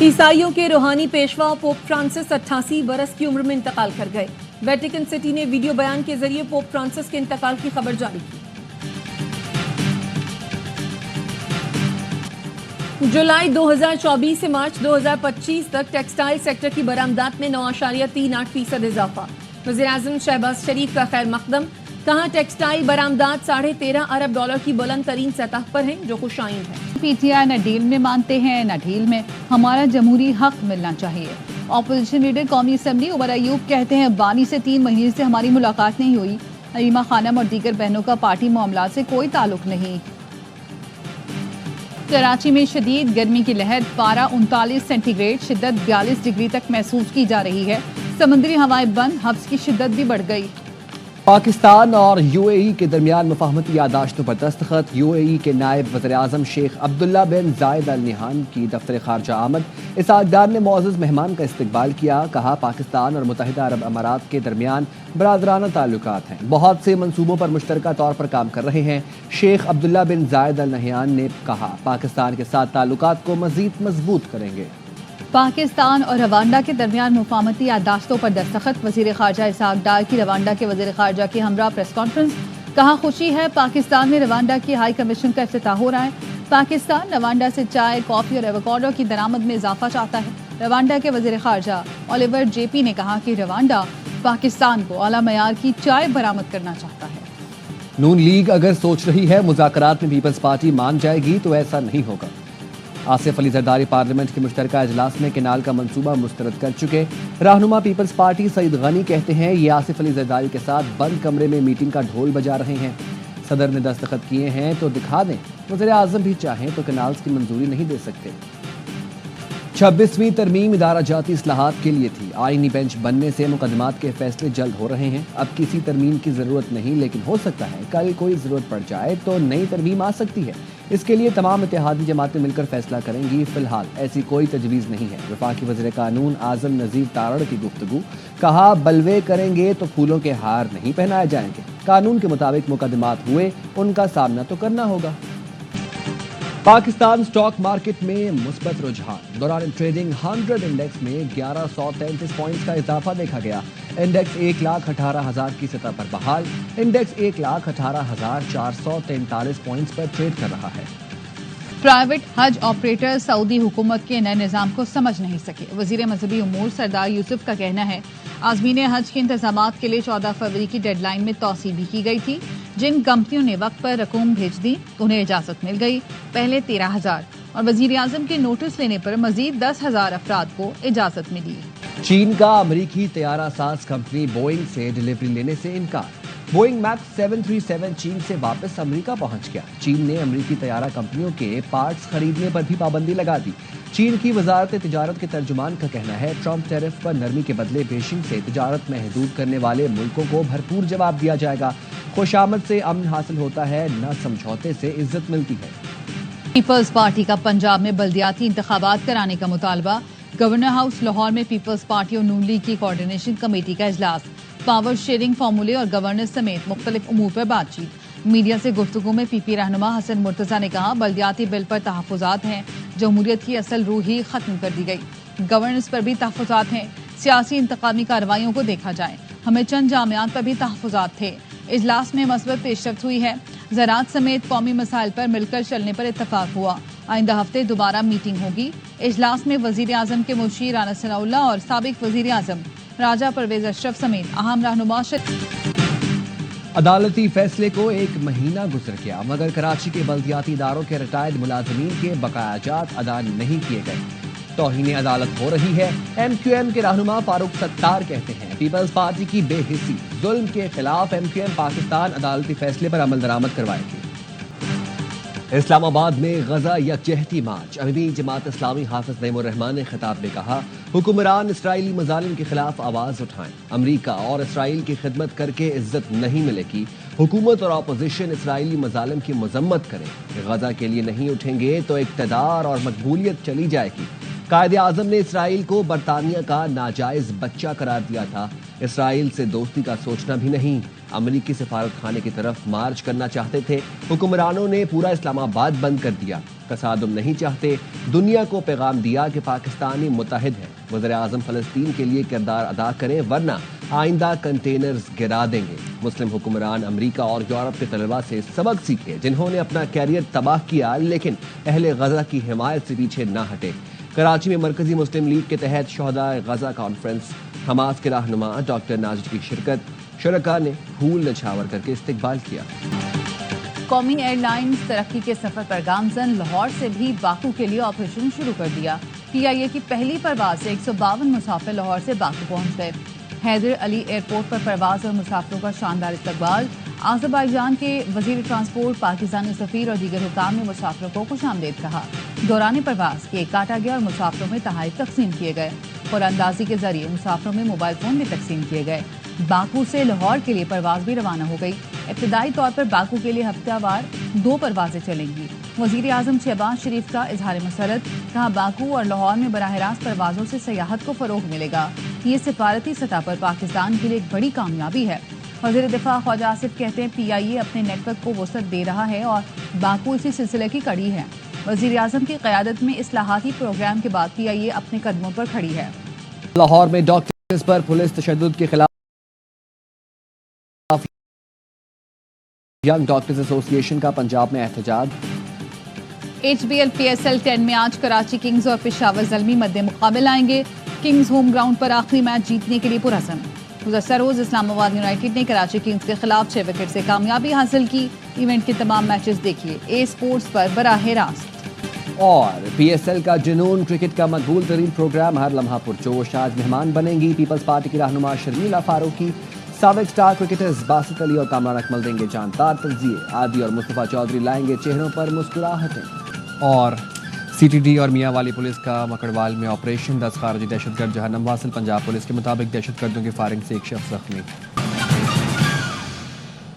ईसाइयों के रूहानी पेशवा पोप फ्रांसिस 88 बरस की उम्र में इंतकाल कर गए। वेटिकन सिटी ने वीडियो बयान के जरिए पोप फ्रांसिस के इंतकाल की खबर जारी की। जुलाई 2024 से मार्च 2025 तक टेक्सटाइल सेक्टर की बरामदात में 9.38% इजाफा। वज़ीर-ए-आज़म शहबाज शरीफ का खैर मकदम, कहा टेक्सटाइल बरामदात $13.5 अरब की बुलंद तरीन सतह पर हैं, जो खुशाइंद है। पीटीआई न डील में मानते हैं न ढील में, हमारा जमहूरी हक मिलना चाहिए। ऑपोजिशन लीडर कौमी असम्बली उमर अयूब कहते हैं बानी से 3 महीने से हमारी मुलाकात नहीं हुई। हलीमा खानम और दीगर बहनों का पार्टी मामला से कोई ताल्लुक नहीं। कराची में शदीद गर्मी की लहर, पारा 39 सेंटीग्रेड, शिद्दत 42 डिग्री तक महसूस की जा रही है। समुद्री हवाएं बंद, हब्स की शिद्दत भी बढ़ गई। पाकिस्तान और यूएई के दरमियान मुफाहमती यादाश्तों पर दस्तखत। यूएई के नायब वज़ीर-ए-आज़म शेख अब्दुल्ला बिन ज़ायद अल नहयान की दफ्तर खारजा आमद। इसहाक़डार ने मुअज़्ज़ज़ मेहमान का इस्तकबाल किया। कहा पाकिस्तान और मुत्तहिदा अरब अमारात के दरमियान बरादराना ताल्लुकात हैं, बहुत से मंसूबों पर मुश्तरका तौर पर काम कर रहे हैं। शेख अब्दुल्ला बिन ज़ायद अल नहयान ने कहा पाकिस्तान के साथ ताल्लुकात को मज़ीद मजबूत करेंगे। पाकिस्तान और रवांडा के दरमियान मुफाहमती यादाश्तों पर दस्तखत। वज़ीर ख़ारजा इसहाक़डार की रवांडा के वज़ीर ख़ारजा के हमरा प्रेस कॉन्फ्रेंस। कहा खुशी है पाकिस्तान में रवांडा की हाई कमीशन का इफ्तिताह हो रहा है। पाकिस्तान रवांडा से चाय, कॉफ़ी और एवोकाडो की दरामद में इजाफा चाहता है। रवांडा के वज़ीर ख़ारजा ओलिवर जेपी ने कहा कि रवांडा पाकिस्तान को आला मयार की चाय बरामद करना चाहता है। नून लीग अगर सोच रही है मुज़ाकरात में पीपल्स पार्टी मान जाएगी तो ऐसा नहीं होगा। आसिफ अली जरदारी पार्लियामेंट के मुश्तरका इजलास में केनाल का मंसूबा मुस्तरद कर चुके। रहनुमा पीपल्स पार्टी सईद गनी कहते हैं ये आसिफ अली जरदारी के साथ बंद कमरे में मीटिंग का ढोल बजा रहे हैं। सदर ने दस्तखत किए हैं तो दिखा दें, वज़ीर-ए-आज़म भी चाहें तो केनाल्स की मंजूरी नहीं दे सकते। 26वीं तरमीम इदारा जाती इस्लाहात के लिए थी। आईनी बेंच बनने से मुकदमात के फैसले जल्द हो रहे हैं। अब किसी तरमीम की ज़रूरत नहीं, लेकिन हो सकता है कल कोई ज़रूरत पड़ जाए तो नई तरमीम आ सकती है। इसके लिए तमाम इत्तेहादी जमातें मिलकर फैसला करेंगी। फिलहाल ऐसी कोई तजवीज़ नहीं है। वफाकी वज़ीर कानून आज़म नज़ीर तारड़ की गुफ्तगू। कहा बलवे करेंगे तो फूलों के हार नहीं पहनाए जाएंगे। कानून के मुताबिक मुकदमात हुए, उनका सामना तो करना होगा। पाकिस्तान स्टॉक मार्केट में मुस्बत रुझान। दौरान ट्रेडिंग 100 इंडेक्स में 1133 पॉइंट्स का इजाफा देखा गया। इंडेक्स 1,18,000 की सतह पर बहाल। इंडेक्स 1,18,443 पॉइंट्स पर ट्रेड कर रहा है। प्राइवेट हज ऑपरेटर सऊदी हुकूमत के नए निज़ाम को समझ नहीं सके। वज़ीर मजहबी उमूर सरदार यूसुफ का कहना है आज़मीन हज के इंतजामात के लिए 14 फरवरी की डेडलाइन में तौसीह भी की गई थी। जिन कंपनियों ने वक्त पर रकूम भेज दी उन्हें इजाजत मिल गई। पहले 13,000 और वज़ीर-ए-आज़म के नोटिस लेने पर मजीद 10,000 अफराद को इजाजत मिली। चीन का अमरीकी तैयारा साज कंपनी बोइंग से डिलीवरी लेने से इनकार। बोइंग मैक्स 737 चीन से वापस अमेरिका पहुंच गया। चीन ने अमेरिकी तैयारा कंपनियों के पार्ट्स खरीदने पर भी पाबंदी लगा दी। चीन की वजारत तिजारत के तर्जुमान का कहना है ट्रंप टैरिफ पर नरमी के बदले बेशिंग से तिजारत महदूद करने वाले मुल्कों को भरपूर जवाब दिया जाएगा। खुशामद से अमन हासिल होता है, न समझौते से इज्जत मिलती है। पीपल्स पार्टी का पंजाब में बल्दियाती इंतखाबात कराने का मुतालबा। गवर्नर हाउस लाहौर में पीपल्स पार्टी और नून लीग की कोऑर्डिनेशन कमेटी का इजलास। पावर शेयरिंग फार्मूले और गवर्नेंस समेत मुख्तलिफ उमूर पर बातचीत। मीडिया से गुफ्तगू में पीपी रहनुमा हसन मुर्तजा ने कहा बल्दियाती बिल पर तहफ़्फ़ुज़ात हैं, जमहूरियत की असल रूह ही खत्म कर दी गई। गवर्नेंस पर भी तहफ़्फ़ुज़ात हैं, सियासी इंतकामी कार्रवाइयों को देखा जाए। हमें चंद जामियात पर भी तहफ़्फ़ुज़ात थे। इजलास में मस्बत पेशरफ्त हुई है। ज़राअत समेत कौमी मसाइल पर मिलकर चलने पर इत्तफाक हुआ। आइंदा हफ्ते दोबारा मीटिंग होगी। इजलास में वज़ीर-ए-आज़म के मुशीर राना सनाउल्लाह और साबिक वज़ीर-ए-आज़म राजा परवेज अशरफ समेत अहम रहनुमा। अदालती फैसले को 1 महीना गुजर गया, मगर कराची के बल्दियाती इदारों के रिटायर्ड मुलाजमीन के बकायाजात अदा नहीं किए गए। तौहीन अदालत हो रही है। MQM के रहनुमा फारूक सत्तार कहते हैं पीपल्स पार्टी की बेहिसी जुल्म के खिलाफ MQM पाकिस्तान अदालती फैसले पर अमल दरामद करवाएगी। इस्लामाबाद में गजा यकजहती मार्च। अमीन जमात इस्लामी हाफिज नईमुर रहमान ने खिताब में कहा हुक्मरान इसराइली मजालिम के खिलाफ आवाज उठाएं। अमरीका और इसराइल की खिदमत करके इज्जत नहीं मिलेगी। हुकूमत और अपोजिशन इसराइली मजालिम की मजम्मत करें। गजा के लिए नहीं उठेंगे तो इक्तदार और मकबूलियत चली जाएगी। कायदे आजम ने इसराइल को बरतानिया का नाजायज बच्चा करार दिया था। इसराइल से दोस्ती का सोचना भी नहीं। अमरीकी सफारत खाने की तरफ मार्च करना चाहते थे। हुक्मरानों ने पूरा इस्लामाबाद बंद कर दिया। تصادم نہیں چاہتے. دنیا کو پیغام دیا کہ پاکستانی متحد ہے. وزیر اعظم فلسطین کے لیے کردار ادا کریں ورنہ آئندہ کنٹینرز گرا دیں گے. مسلم حکمران امریکہ اور یورپ کے طلباء سے سبق سیکھے جنہوں نے اپنا کیریئر تباہ کیا لیکن اہل غزہ کی حمایت سے پیچھے نہ ہٹے. کراچی میں مرکزی مسلم لیگ کے تحت شہدائے غزہ کانفرنس. حماس کے رہنما ڈاکٹر ناجر کی شرکت. شرکاء نے پھول نچھاور کر کے استقبال کیا. قومی ایئر لائنز ترقی کے سفر پر گامزن. لاہور سے بھی باکو کے لیے آپریشن شروع کر دیا. PIA کی پہلی پرواز سے 152 مسافر لاہور سے باکو پہنچ گئے. حیدر علی ایئرپورٹ پر پرواز اور مسافروں کا شاندار استقبال. آذربائیجان کے وزیر ٹرانسپورٹ، پاکستانی سفیر اور دیگر حکام نے مسافروں کو خوش آمدید کہا. دوران پرواز کیک کاٹا گیا اور مسافروں میں تحائف تقسیم کیے گئے. قرآن اندازی کے ذریعے مسافروں میں موبائل فون بھی تقسیم کیے گئے. باکو سے لاہور کے لیے پرواز بھی روانہ ہو گئی. ابتدائی طور پر باکو کے لیے ہفتہ وار 2 پروازیں چلیں گی. وزیر اعظم شہباز شریف کا اظہار مسرت. کہا باکو اور لاہور میں براہ راست پروازوں سے سیاحت کو فروغ ملے گا. یہ سفارتی سطح پر پاکستان کے لیے ایک بڑی کامیابی ہے. وزیر دفاع خواجہ آصف کہتے ہیں PIA اپنے نیٹ ورک کو وسعت دے رہا ہے اور باکو اسی سلسلے کی کڑی ہے. وزیر اعظم کی قیادت میں اصلاحاتی پروگرام کے بعد PIA اپنے قدموں پر کھڑی ہے. لاہور میں ڈاکٹرز پر پولیس تشدد کے خلاف ینگ ڈاکٹرز ایسوسی ایشن کا پنجاب میں احتجاج. HBL PSL 10 میں آج کراچی کنگز اور پشاور زلمی مد مقابل آئیں گے. کنگز ہوم گراؤنڈ پر آخری میچ جیتنے کے لیے پرعزم. گزشتہ روز اسلام آباد یونائیٹڈ نے کراچی کنگز کے خلاف 6 وکٹ سے کامیابی حاصل کی. ایونٹ کے تمام میچز دیکھیے اے سپورٹس پر براہ راست. اور PSL کا جنون کرکٹ کا مقبول ترین پروگرام ہر لمحہ پرجوش. آج مہمان بنیں گی پیپلز پارٹی کی رہنما شرمیلا فاروقی. سابق سٹار کرکٹرز باسط علی اور کامران اکمل دیں گے جاندار تجزیے. عادی اور مصطفیٰ چودھری لائیں گے چہروں پر مسکراہٹیں. اور CTD اور میاں والی پولیس کا مکڑوال میں آپریشن. 10 خارجی دہشت گرد جہنم واصل. پنجاب پولیس کے مطابق دہشت گردوں کی فائرنگ سے ایک شخص زخمی.